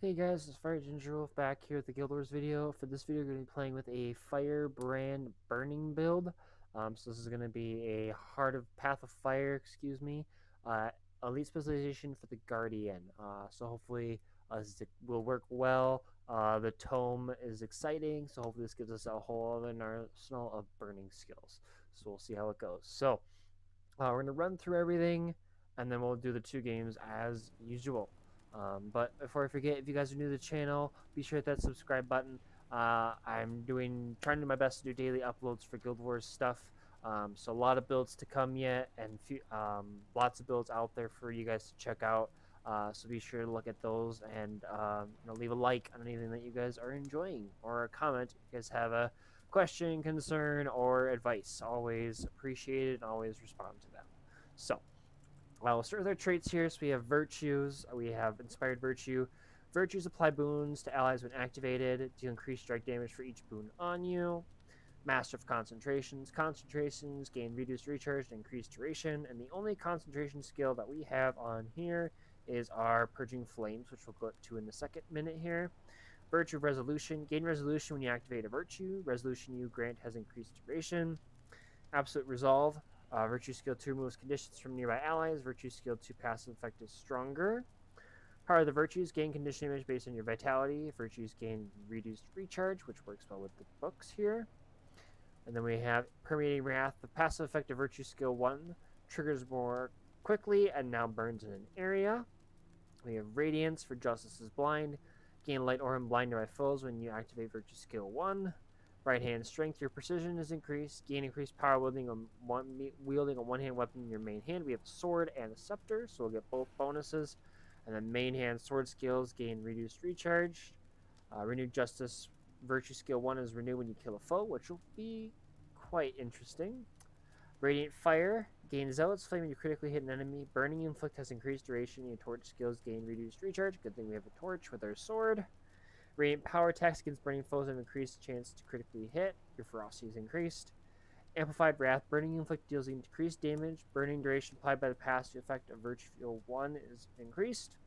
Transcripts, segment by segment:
Hey guys, it's Fire Ginger Wolf back here with the Guild Wars video. For this video, we're going to be playing with a Firebrand burning build. So this is going to be a Path of Fire, excuse me, uh, elite specialization for the Guardian. So hopefully this will work well. The tome is exciting, so hopefully this gives us a whole other arsenal of burning skills. So we'll see how it goes. So we're going to run through everything, and then we'll do the two games as usual. But before I forget, if you guys are new to the channel, be sure to hit that subscribe button. I'm trying to do my best to do daily uploads for Guild Wars stuff. So a lot of builds to come yet, and lots of builds out there for you guys to check out. So be sure to look at those and leave a like on anything that you guys are enjoying, or a comment if you guys have a question, concern, or advice. Always appreciated and always respond to them. So, we'll start with our traits here. So we have virtues. We have inspired virtue. Virtues apply boons to allies when activated to increase strike damage for each boon on you. Master of concentrations. Concentrations gain reduced recharge and increased duration. And the only concentration skill that we have on here is our purging flames, which we'll go to in the second minute here. Virtue of Resolution. Gain resolution when you activate a virtue. Resolution you grant has increased duration. Absolute Resolve. Virtue skill 2 removes conditions from nearby allies. Virtue skill 2 passive effect is stronger. Power of the Virtues. Gain condition damage based on your vitality. Virtues gain reduced recharge, which works well with the books here. And then we have Permeating Wrath. The passive effect of Virtue skill 1 triggers more quickly and now burns in an area. We have Radiance for Justice is Blind. Gain light aura and blind nearby foes when you activate Virtue Skill 1. Right hand strength, your precision is increased. Gain increased power wielding a one hand weapon in your main hand. We have a sword and a scepter, so we'll get both bonuses. And then main hand sword skills gain reduced recharge. Renewed Justice Virtue Skill 1 is renewed when you kill a foe, which will be quite interesting. Radiant Fire gains Zealot's Flame when you critically hit an enemy. Burning Inflict has increased duration. Your torch skills gain reduced recharge. Good thing we have a torch with our sword. Radiant Power attacks against burning foes have increased chance to critically hit. Your ferocity is increased. Amplified Wrath. Burning Inflict deals increased damage. Burning duration applied by the passive effect of Virtue Fuel 1 is increased.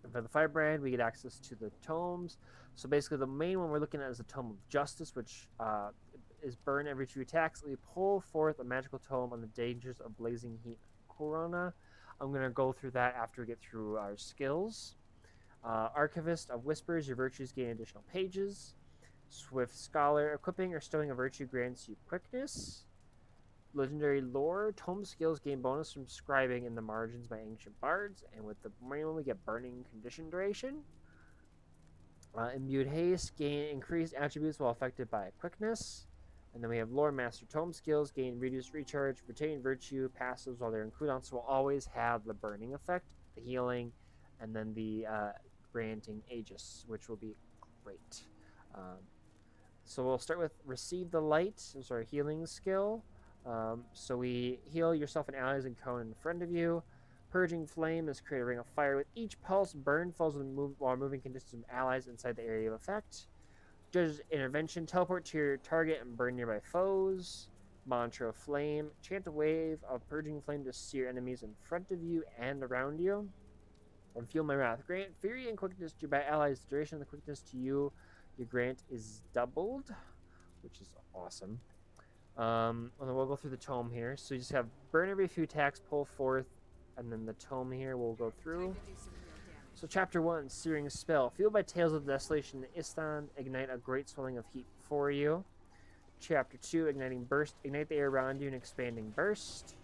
And for the Firebrand, we get access to the tomes. So basically, the main one we're looking at is the Tome of Justice, which is burn every 2 attacks. We pull forth a magical tome on the dangers of blazing heat corona. I'm going to go through that after we get through our skills. Archivist of Whispers, your virtues gain additional pages. Swift Scholar, equipping or stowing a virtue grants you quickness. Legendary Lore, tome skills gain bonus from scribing in the margins by ancient bards, and with the main one we get burning condition duration. Imbued Haste, gain increased attributes while affected by quickness. And then we have Lore Master Tome skills, gain reduced recharge, retain virtue, passives while they're in cooldowns. So we'll always have the burning effect, the healing, and then the granting Aegis, which will be great. So we'll start with Receive the Light, healing skill. So we heal yourself and allies and cone in front of you. Purging Flame is create a ring of fire. With each pulse, burn falls while moving conditions of allies inside the area of effect. Judge's Intervention, teleport to your target and burn nearby foes. Mantra of Flame, chant a wave of Purging Flame to sear enemies in front of you and around you. And Feel My Wrath, grant Fury and Quickness to your allies. The duration of the quickness to you, your grant is doubled, which is awesome. And then we'll go through the tome here. So you just have burn every few attacks, pull forth, and then the tome here we'll go through. So chapter 1, Searing Spell. Fueled by Tales of Desolation in Istan, ignite a great swelling of heat before you. Chapter 2, Igniting Burst. Ignite the air around you in expanding burst.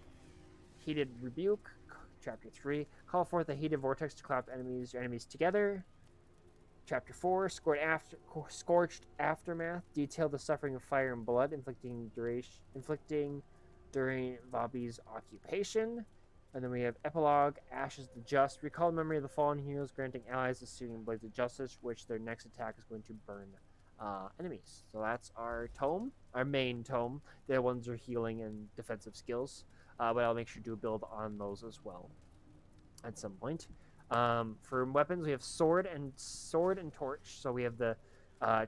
Heated Rebuke. Chapter 3, call forth a heated vortex to clap your enemies together. Chapter 4, Scorched Aftermath. Detail the suffering of fire and blood, inflicting during Vabi's occupation. And then we have Epilogue, Ashes the Just. Recall the memory of the fallen heroes, granting allies the searing blades of justice, which their next attack is going to burn enemies. So that's our tome, our main tome. The other ones are healing and defensive skills, but I'll make sure to do a build on those as well at some point. For weapons, we have sword and torch. So we have the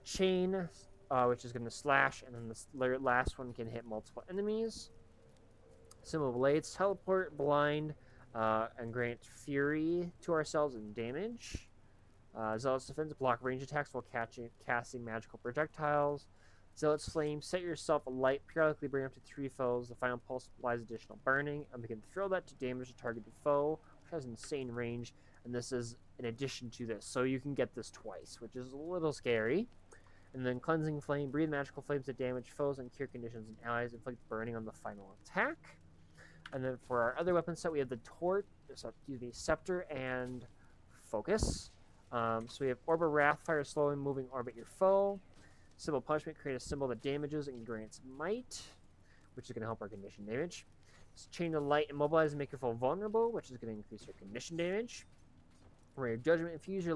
chain, which is going to slash, and then the last one can hit multiple enemies. Symbol of Blades, teleport, blind, and grant fury to ourselves and damage. Zealot's Defense, block range attacks while casting magical projectiles. Zealot's Flame, set yourself alight, periodically bring up to 3 foes. The final pulse applies additional burning, and we can throw that to damage a targeted foe, which has insane range, and this is in addition to this, so you can get this twice, which is a little scary. And then Cleansing Flame, breathe magical flames that damage foes and cure conditions and allies, inflict burning on the final attack. And then for our other weapon set, we have the Scepter and Focus. So we have Orb of Wrath, fire slowly moving orbit your foe. Symbol Punishment, create a symbol that damages and grants might, which is going to help our condition damage. Chain of Light, immobilize and make your foe vulnerable, which is going to increase your condition damage. Ray of Judgment, infuse your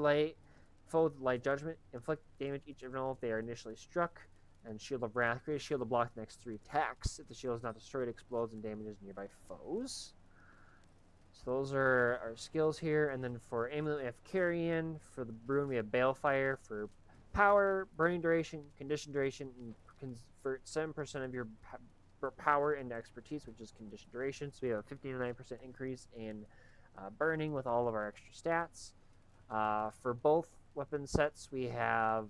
foe with light judgment, inflict damage each interval if they are initially struck. And Shield of Wrath, create a shield to block the next 3 attacks. If the shield is not destroyed, it explodes and damages nearby foes. So those are our skills here. And then for Amulet, we have Carrion. For the Rune, we have Balefire. For power, burning duration, condition duration, and convert 7% of your power into expertise, which is condition duration. So we have a 59% increase in burning with all of our extra stats. For both weapon sets, we have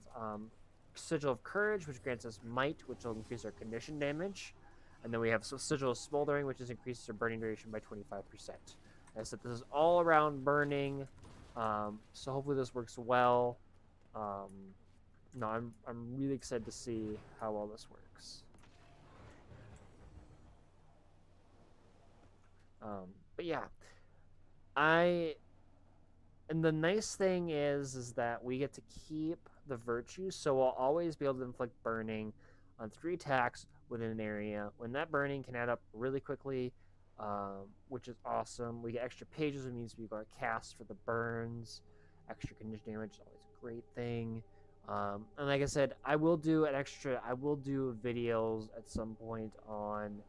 Sigil of Courage, which grants us might, which will increase our condition damage. And then we have Sigil of Smoldering, which is increases our burning duration by 25%. As I said, this is all around burning, so hopefully this works well. No, I'm really excited to see how well this works. But yeah, and the nice thing is that we get to keep the virtue, so we'll always be able to inflict burning on 3 attacks within an area. When that burning can add up really quickly, which is awesome. We get extra pages, which means we got to cast for the burns. Extra condition damage is always a great thing. And like I said, I will do videos at some point on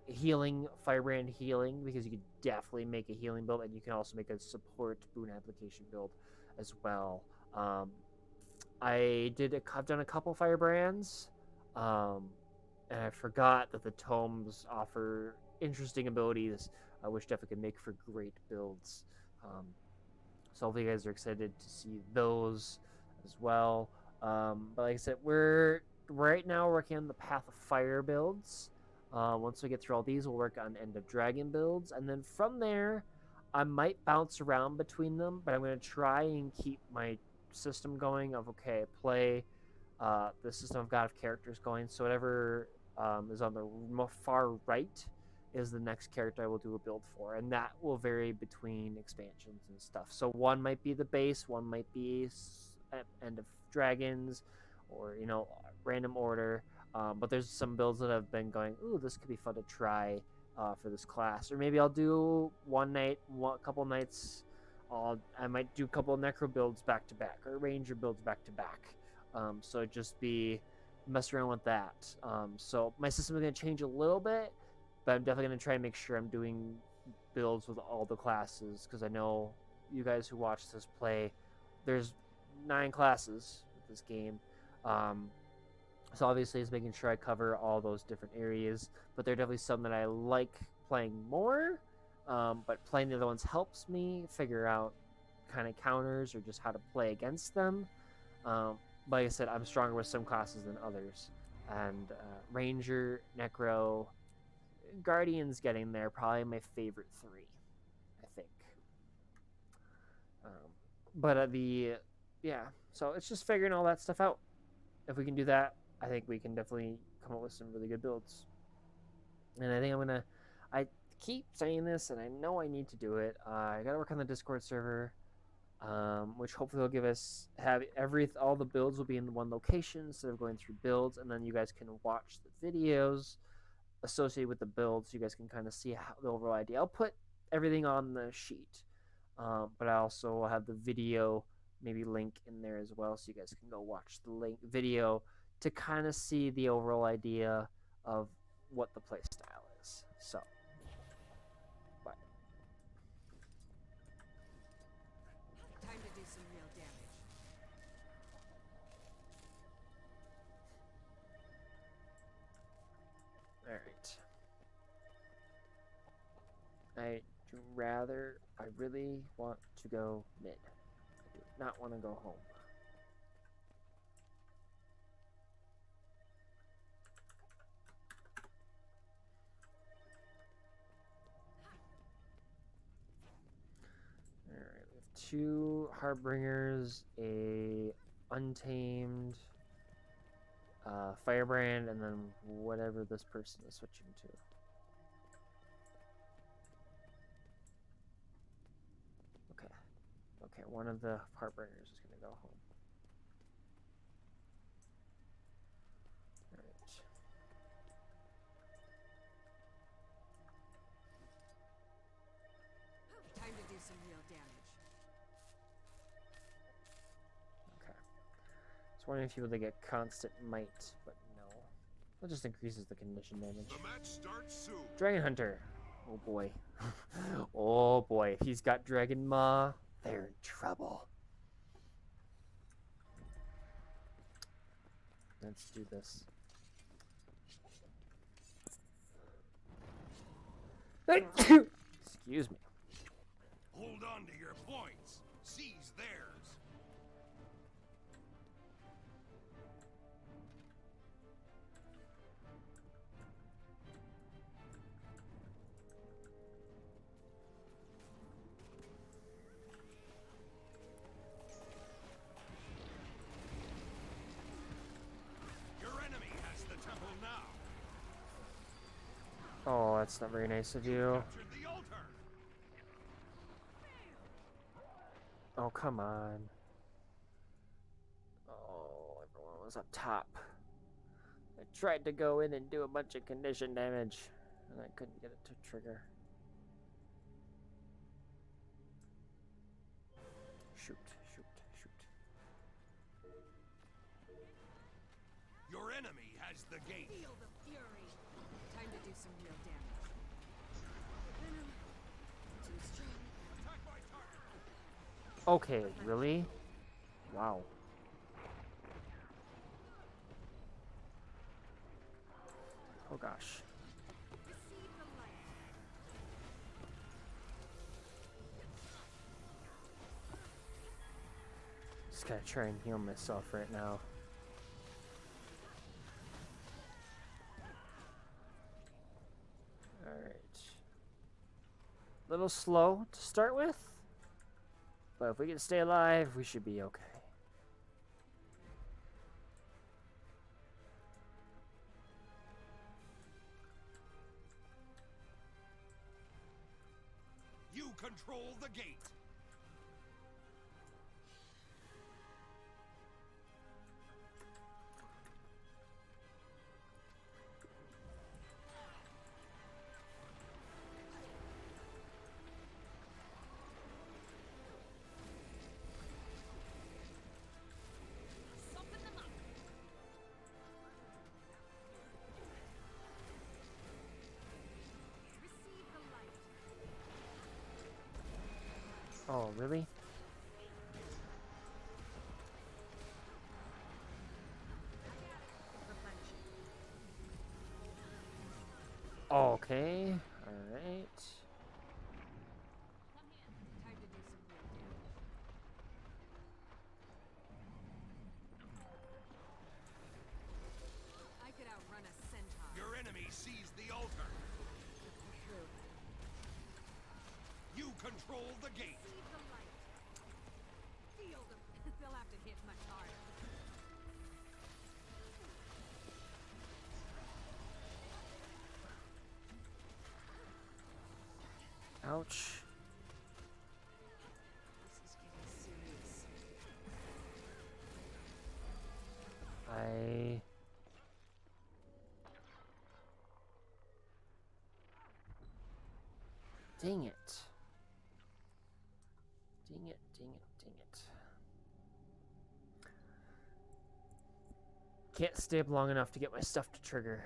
healing, Firebrand healing, because you could definitely make a healing build, and you can also make a support boon application build as well. I've done a couple Firebrands, and I forgot that the tomes offer interesting abilities, which definitely can make for great builds. So hopefully you guys are excited to see those as well. But like I said, we're right now working on the Path of Fire builds. Once we get through all these, we'll work on End of Dragon builds, and then from there, I might bounce around between them, but I'm going to try and keep my system going of, okay, play the system of God of Characters going, so whatever is on the far right is the next character I will do a build for, and that will vary between expansions and stuff. So one might be the base, one might be End of Dragons, or, random order. But there's some builds that have been going, ooh, this could be fun to try for this class. Or maybe I'll do a couple nights, I might do a couple of Necro builds back to back, or Ranger builds back to back. So just mess around with that. So my system is going to change a little bit, but I'm definitely going to try and make sure I'm doing builds with all the classes, because I know you guys who watch this play, there's 9 classes with this game. So obviously it's making sure I cover all those different areas, but there are definitely some that I like playing more, but playing the other ones helps me figure out kind of counters or just how to play against them. But like I said, I'm stronger with some classes than others. And Ranger, Necro, Guardian's getting there, probably my favorite 3, I think. Yeah, so it's just figuring all that stuff out. If we can do that, I think we can definitely come up with some really good builds. And I think I keep saying this, and I know I need to do it. I gotta work on the Discord server, which hopefully will give us, all the builds will be in one location instead of going through builds, and then you guys can watch the videos associated with the builds, so you guys can kind of see how the overall idea. I'll put everything on the sheet, but I also will have the video maybe link in there as well, so you guys can go watch the video to kind of see the overall idea of what the play style is. So, but time to do some real damage. all right. I really want to go mid. Do not want to go home. Alright, we have 2 Harbingers, a Untamed, Firebrand, and then whatever this person is switching to. Okay. Okay, one of the Harbingers is going to go home. Alright. Time to do some real damage. Okay. Just wondering if you would get constant might, but no. That just increases the condition damage. The match starts soon. Dragon Hunter. Oh boy. Oh boy. If he's got Dragon Maw, they're in trouble. Let's do this. Excuse me. Hold on to your points. Seize theirs. Your enemy has the temple now. Oh, that's not very nice of you. Captured the altar. Oh, come on. Oh, everyone was up top. I tried to go in and do a bunch of condition damage, and I couldn't get it to trigger. Shoot, shoot, shoot. Your enemy has the gate. Feel the fury. Time to do some real damage. Venom. Too strong. Attack my target. Okay, really? Wow. Oh gosh. Receive the light. Just gotta try and heal myself right now. Alright. Little slow to start with, but if we can stay alive, we should be okay. You control the gate. Soften them up. Receive the light. Oh, really? Replenishing. Okay. Alright. Come here. Time to do some real damage. I could outrun a centaur. Your enemy seized the altar. True. You control the gate. Receive the light. Feel them. They'll have to hit much harder. Ouch. This is getting serious. I... Dang it. Dang it, dang it, dang it. Can't stay up long enough to get my stuff to trigger.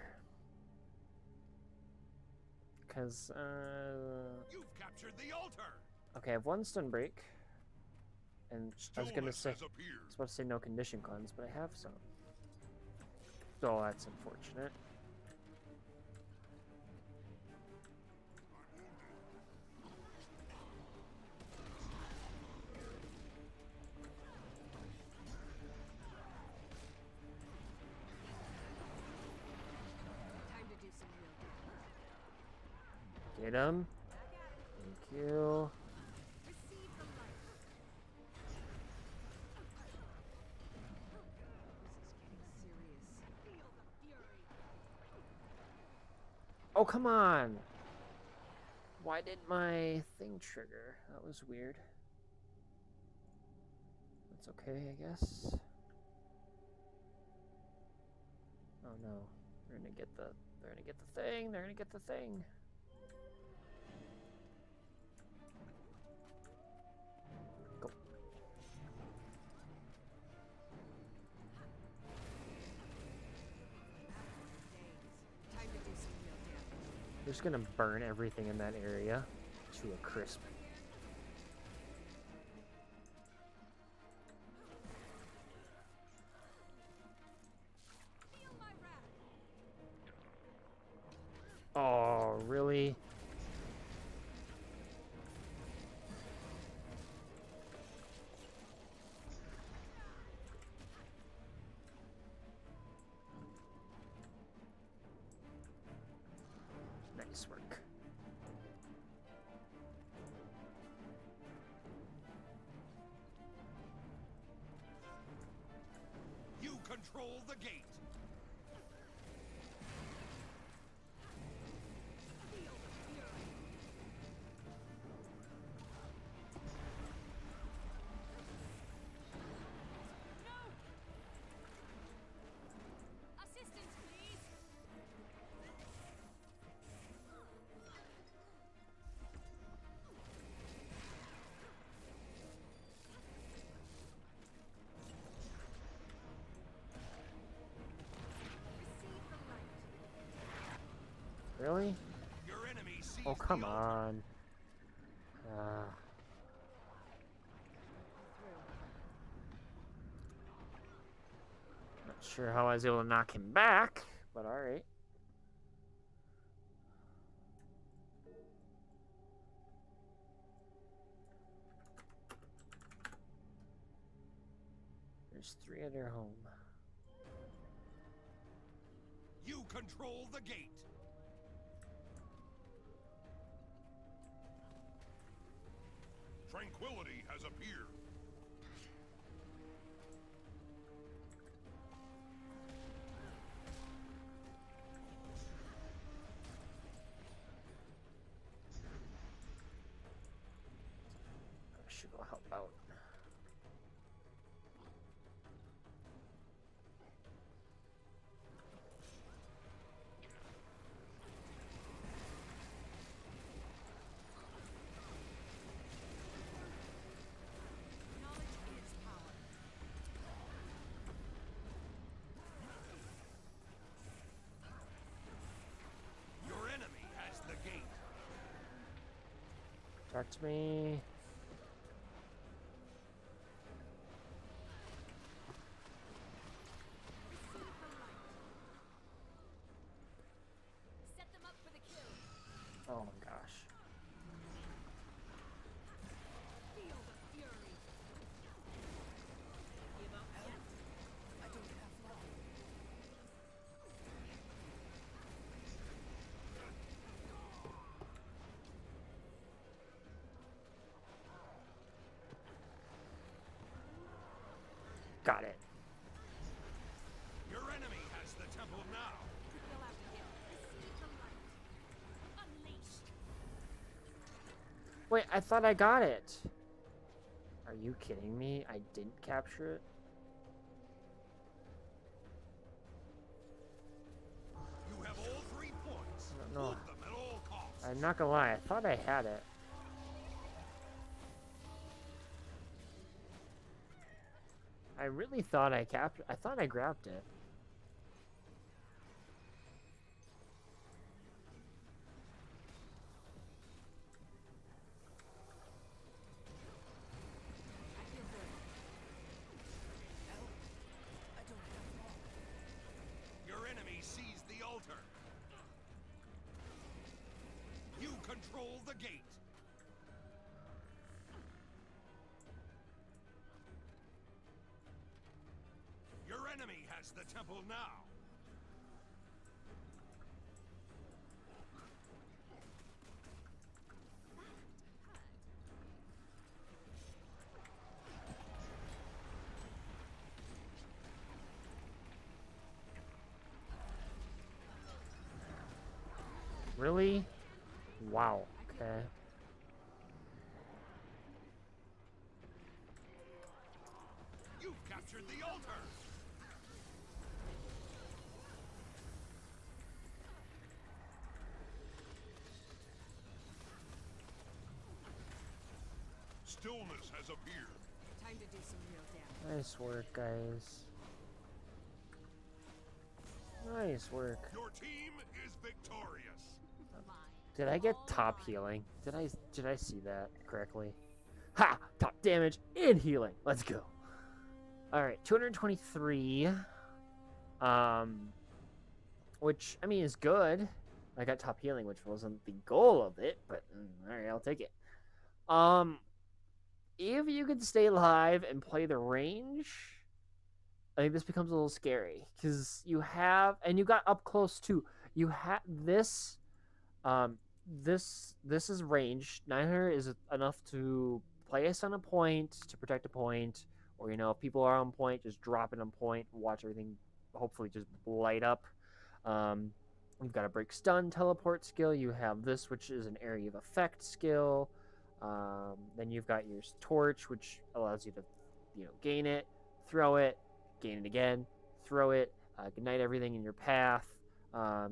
Because, You've captured the altar. okay, I have 1 stun break. And I was gonna Stillness say, has appeared. I was about to say no condition cleanse, but I have some. So that's unfortunate. Hit him. Back at it. Thank you. Receive the light. This is getting serious. Feel the fury. Oh, come on. Why didn't my thing trigger? That was weird. That's okay, I guess. Oh no. They're gonna get the thing. They're gonna get the thing. Go. Time to do some real damage. They're just gonna burn everything in that area to a crisp. Feel my wrath. Oh, really? Nice work. You control the gate. Feel the fury. No! Assistance, please. Receive the light. Really? Your enemy sees Oh, come the altar. on. Not sure how I was able to knock him back, but alright. There's 3 at their home. You control the gate. Tranquility has appeared. I should go help out. Knowledge is power. Your enemy has the gate. Talk to me. Receive the light. Set them up for the kill. Oh my gosh. Feel the fury. Give up yet? I don't have long. Got it. Your enemy has the temple now. You'll have to kill. Receive the light. Unleashed. Wait, I thought I got it. Are you kidding me? I didn't capture it? You have all 3 points. No. Hold them at all costs. I'm not gonna lie, I thought I had it. I really thought I thought I grabbed it. I feel good. Help. I don't have long. Your enemy sees the altar. You control the gate. Your enemy has the temple now. Really? Wow. Okay. You've captured the altar! Stillness has appeared. Time to do some real damage. Nice work, guys. Nice work. Your team is victorious. Did I get top healing? Did I see that correctly? Ha! Top damage and healing. Let's go. All right, 223. Which I mean is good. I got top healing, which wasn't the goal of it, but all right, I'll take it. If you could stay alive and play the range, I think this becomes a little scary because you have, and you got up close too. You have this, this is range. 900 is enough to place on a point to protect a point, or if people are on point, just drop it on point, watch everything, hopefully just light up. You've got a break stun teleport skill. You have this, which is an area of effect skill. Then you've got your torch, which allows you to, gain it, throw it, gain it again, throw it, ignite everything in your path.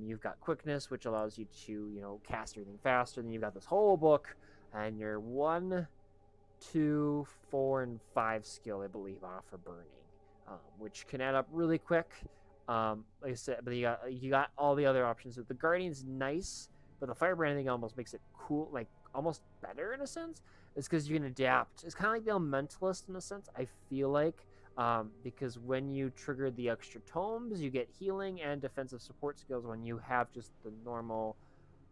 You've got quickness, which allows you to, cast everything faster. Then you've got this whole book, and your 1, 2, 4, and 5 skill, I believe, offer burning, which can add up really quick. Like I said, but you got all the other options. So the Guardian's nice, but the Firebrand thing almost makes it cool, like almost better in a sense. It's because you can adapt. It's kind of like the Elementalist in a sense, I feel like, because when you trigger the extra tomes, you get healing and defensive support skills. When you have just the normal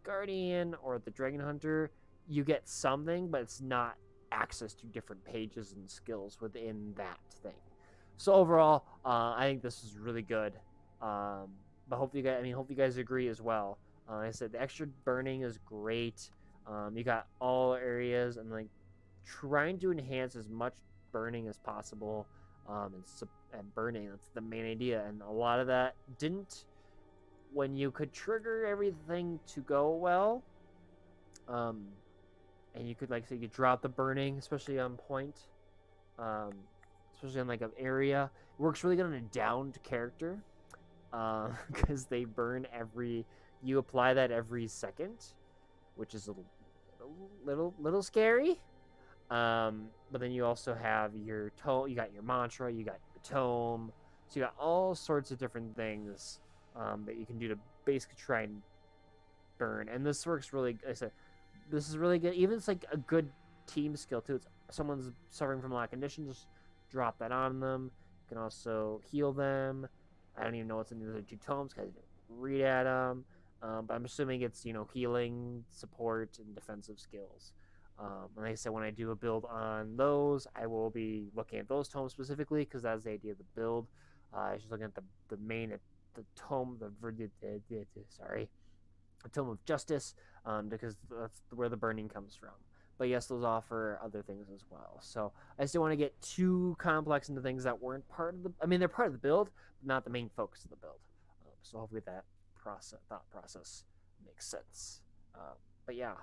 Guardian or the Dragon Hunter, you get something, but it's not access to different pages and skills within that thing. So overall, I think this is really good. But hope you guys agree as well. Like I said, the extra burning is great. You got all areas and like trying to enhance as much burning as possible. And burning, that's the main idea. And a lot of that didn't when you could trigger everything to go well. And you could, like say, you drop the burning, especially on point. Especially on like an area. It works really good on a downed character, because they burn you apply that every second, which is a little scary. But then you also have your tome, you got your mantra, you got your tome, so you got all sorts of different things that you can do to basically try and burn. And this works really. Like I said, this is really good. Even it's like a good team skill too. It's someone's suffering from a lot of conditions, just drop that on them. You can also heal them. I don't even know what's in the other 2 tomes because I didn't read at them. But I'm assuming it's healing, support, and defensive skills. Like I said, when I do a build on those, I will be looking at those tomes specifically because that's the idea of the build. I was just looking at the main, the tome, the Tome of Justice, because that's where the burning comes from. But yes, those offer other things as well. So I just don't want to get too complex into things that weren't part of the. I mean, they're part of the build, but not the main focus of the build. So hopefully that thought process makes sense. But yeah,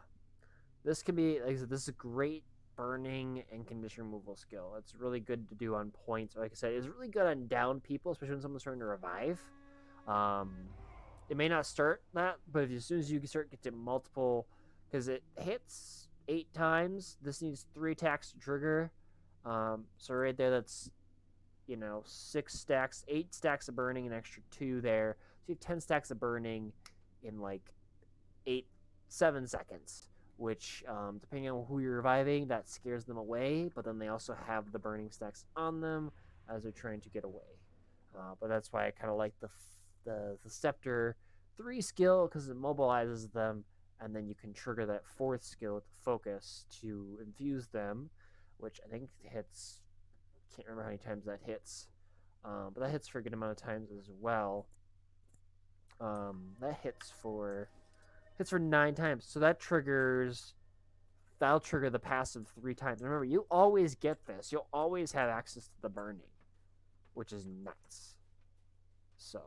this can be, like I said, this is a great burning and condition removal skill. It's really good to do on points. Like I said, it's really good on down people, especially when someone's starting to revive. It may not start that, but as soon as you start get to multiple, because it hits 8 times, this needs 3 attacks to trigger. So right there, that's 6 stacks, 8 stacks of burning, an extra 2 there. So you have 10 stacks of burning in like 7 seconds. Which, depending on who you're reviving, that scares them away. But then they also have the burning stacks on them as they're trying to get away. But that's why I kind of like the Scepter 3 skill, because it mobilizes them, and then you can trigger that 4th skill with the focus to infuse them, which I think hits. Can't remember how many times that hits, but that hits for a good amount of times as well. That hits for 9 times, so that'll trigger the passive 3 times. Remember, you always get this. You'll always have access to the burning, which is nuts. So,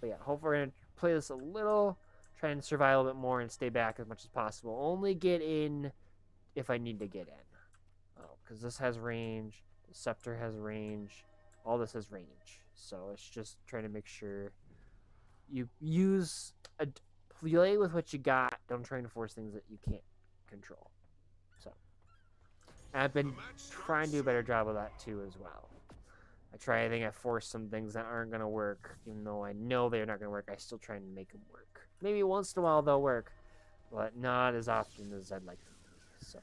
but yeah, hopefully we're gonna play this a little, Try and survive a little bit more and stay back as much as possible. Only get in if I need to get in. Oh, because this has range. The scepter has range. All this has range. So it's just trying to make sure you play with what you got. Don't try and force things that you can't control. So I've been trying to do a better job of that too as well. I think I force some things that aren't going to work. Even though I know they're not going to work, I still try and make them work. Maybe once in a while they'll work, but not as often as I'd like them to be. So.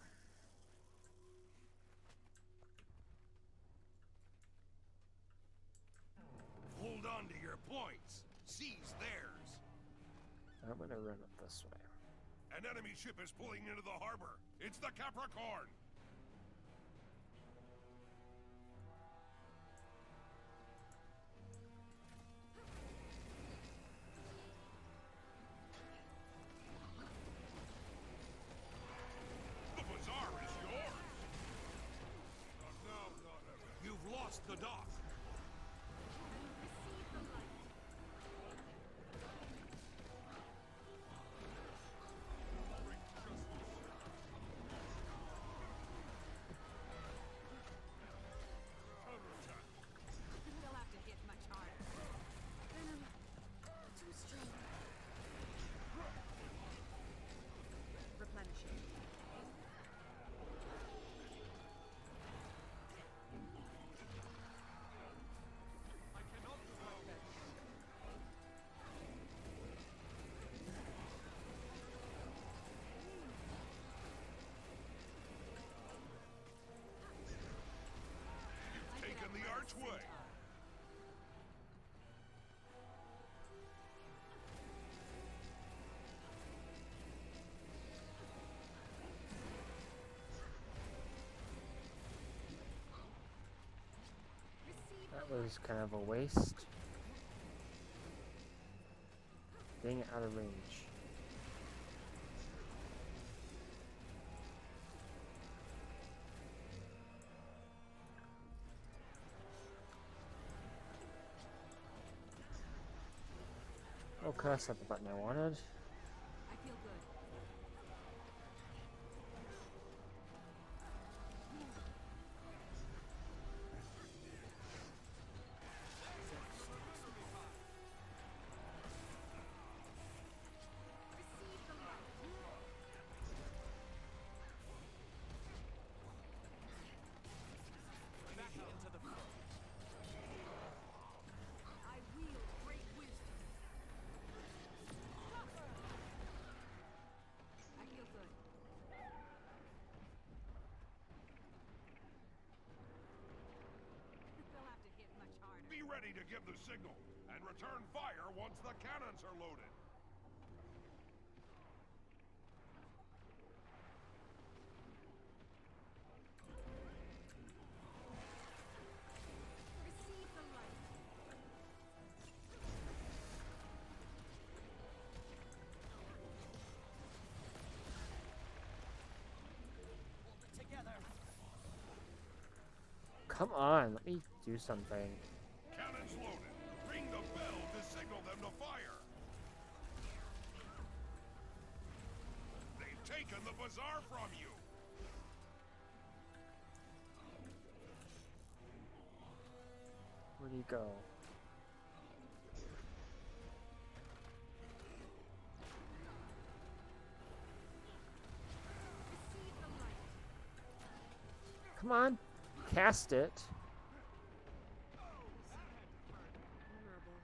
Hold on to your points. Seize theirs. I'm going to run up this way. An enemy ship is pulling into the harbor. It's the Capricorn. The bazaar is yours. You've lost the dock. They'll have to hit much harder. Venom, too strong. Replenishing. Taken the archway. That was kind of a waste. Being out of range. Okay, that's not the button I wanted. I feel good. Receive the light. I wield great wisdom. I feel good. They'll have to hit much harder. Be ready to give the signal and return fire once the cannons are loaded. Receive the light. Come on, let me do something. Cannons loaded. Ring the bell to signal them to fire. They've taken the bazaar from you. Where'd he go? Receive the light. Come on, cast it. Honorable.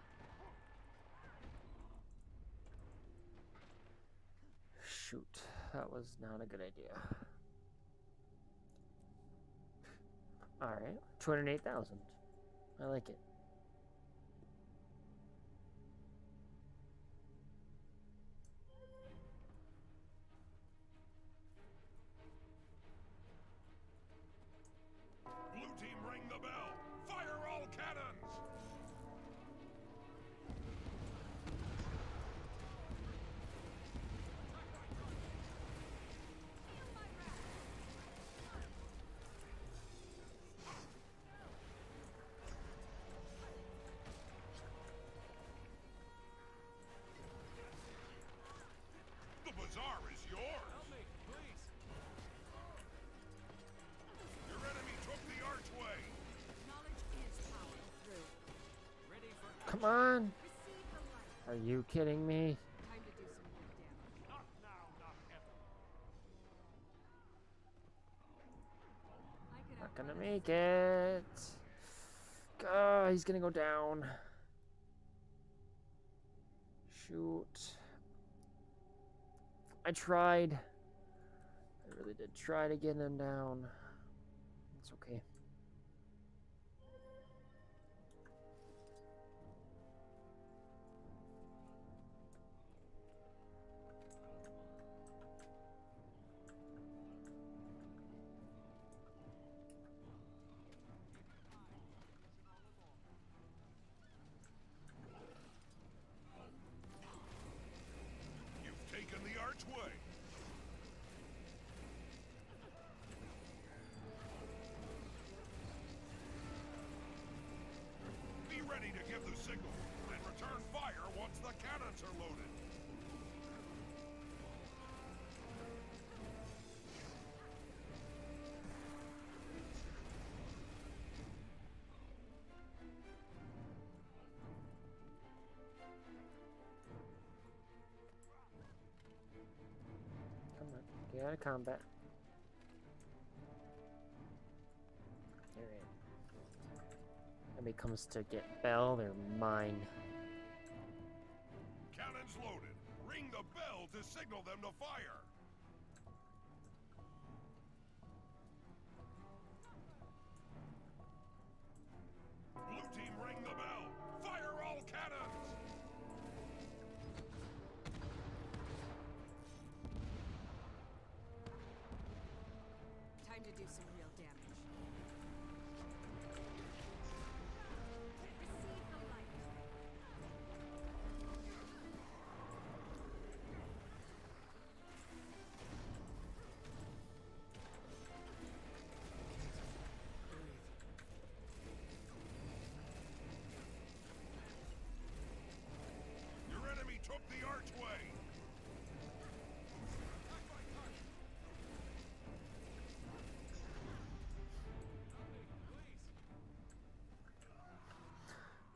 Shoot, that was not a good idea. Alright, 208,000. I like it. Blue team, ring the bell. Fire all cannons. on. Receive the light. Are you kidding me? Time to do some real damage. Not now, not ever. I could Not gonna outrun a make scepter. it. He's gonna go down. Shoot. I tried. I really did try to get him down. It's okay. You've taken the archway. Be ready to give the signal and return fire once the cannons are loaded. Come on. Get out of combat. Alright. When it comes to get Bell, they're mine. Cannons loaded. Ring the bell to signal them to fire. Blue team, ring the bell. Fire all cannons. Time to do some real damage. Receive the light. Your enemy took the archway.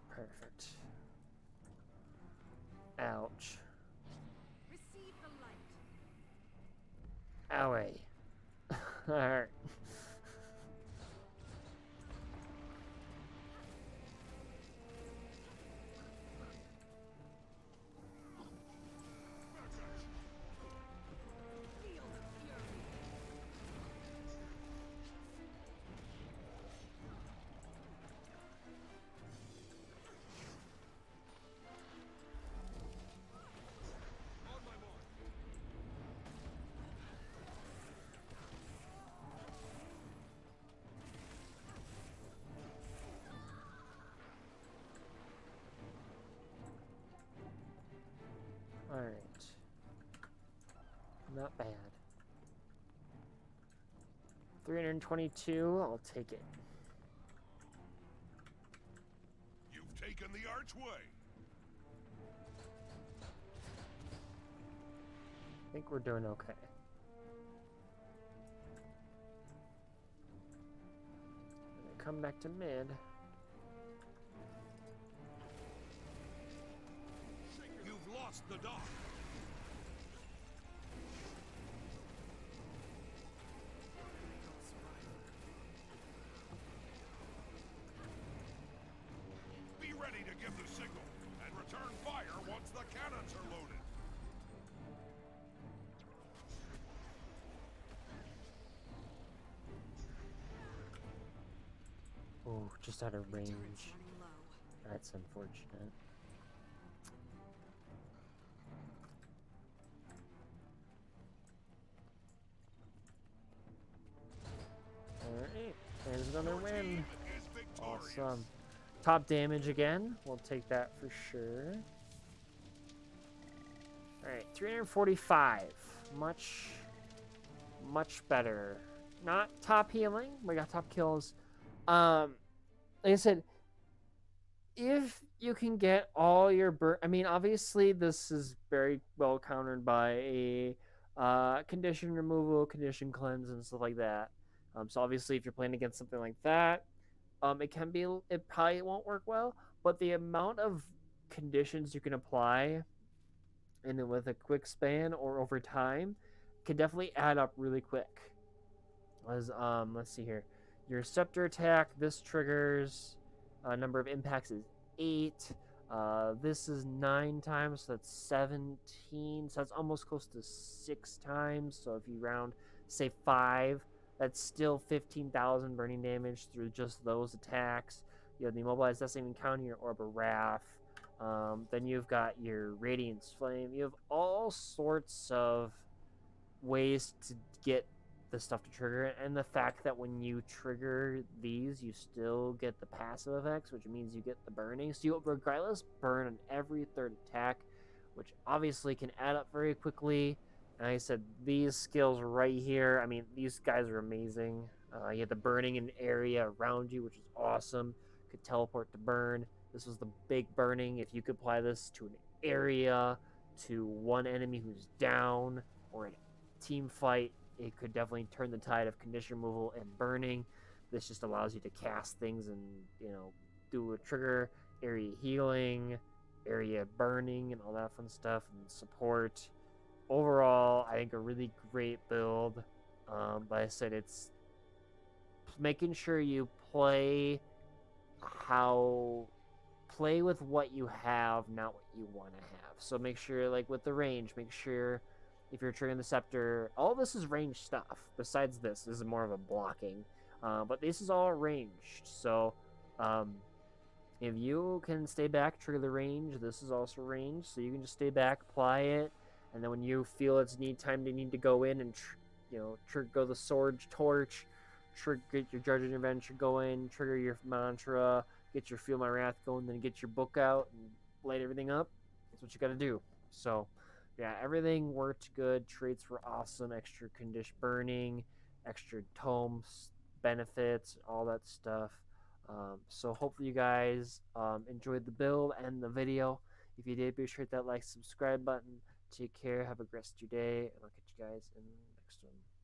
Perfect. Ouch. Receive the light. Owie. Alright. Feel the fury. On my mark. Alright. Not bad. 322, I'll take it. You've taken the archway. I think we're doing okay. Come back to mid. You've lost the dock. Be ready to give the signal and return fire once the cannons are loaded. Oh, just out of range. Turret's running low. That's unfortunate. Alright, there's another Your win. team is victorious. Awesome. Top damage again. We'll take that for sure. Alright, 345. Much better. Not top healing. We got top kills. Like I said, if you can get all your I mean, obviously this is very well countered by a condition removal, condition cleanse, and stuff like that. So obviously, if you're playing against something like that, it probably won't work well. But the amount of conditions you can apply, and then with a quick span or over time, can definitely add up really quick. As let's see here, your scepter attack. This triggers number of impacts is 8. This is 9 times, so that's 17. So that's almost close to 6 times. So if you round, say 5, that's still 15,000 burning damage through just those attacks. You have the immobilized, that's even counting your orb of wrath. Then you've got your radiance flame. You have all sorts of ways to get the stuff to trigger it, and the fact that when you trigger these, you still get the passive effects, which means you get the burning. So you regardless burn on every third attack, which obviously can add up very quickly. And like I said, these skills right here, I mean, these guys are amazing. You have the burning in area around you, which is awesome. Could teleport to burn. This was the big burning. If you could apply this to an area, to one enemy who's down, or an team fight, it could definitely turn the tide of condition removal and burning. This just allows you to cast things and, do a trigger, area healing, area burning, and all that fun stuff, and support. Overall, I think a really great build. But I said it's making sure you how play with what you have, not what you want to have. So make sure, like with the range, make sure if you're triggering the scepter, all this is range stuff. Besides this is more of a blocking, but this is all ranged. So if you can stay back, trigger the range. This is also range, so you can just stay back, apply it, and then when you feel it's need to go in and trigger the sword torch, get your judge intervention going, trigger your mantra, get your feel my wrath going, then get your book out and light everything up. That's what you got to do. So yeah, everything worked good. Traits were awesome. Extra condition burning, extra tomes benefits, all that stuff. So hopefully you guys enjoyed the build and the video. If you did, be sure to hit that like, subscribe button. Take care. Have a great rest of your day, and I'll catch you guys in the next one.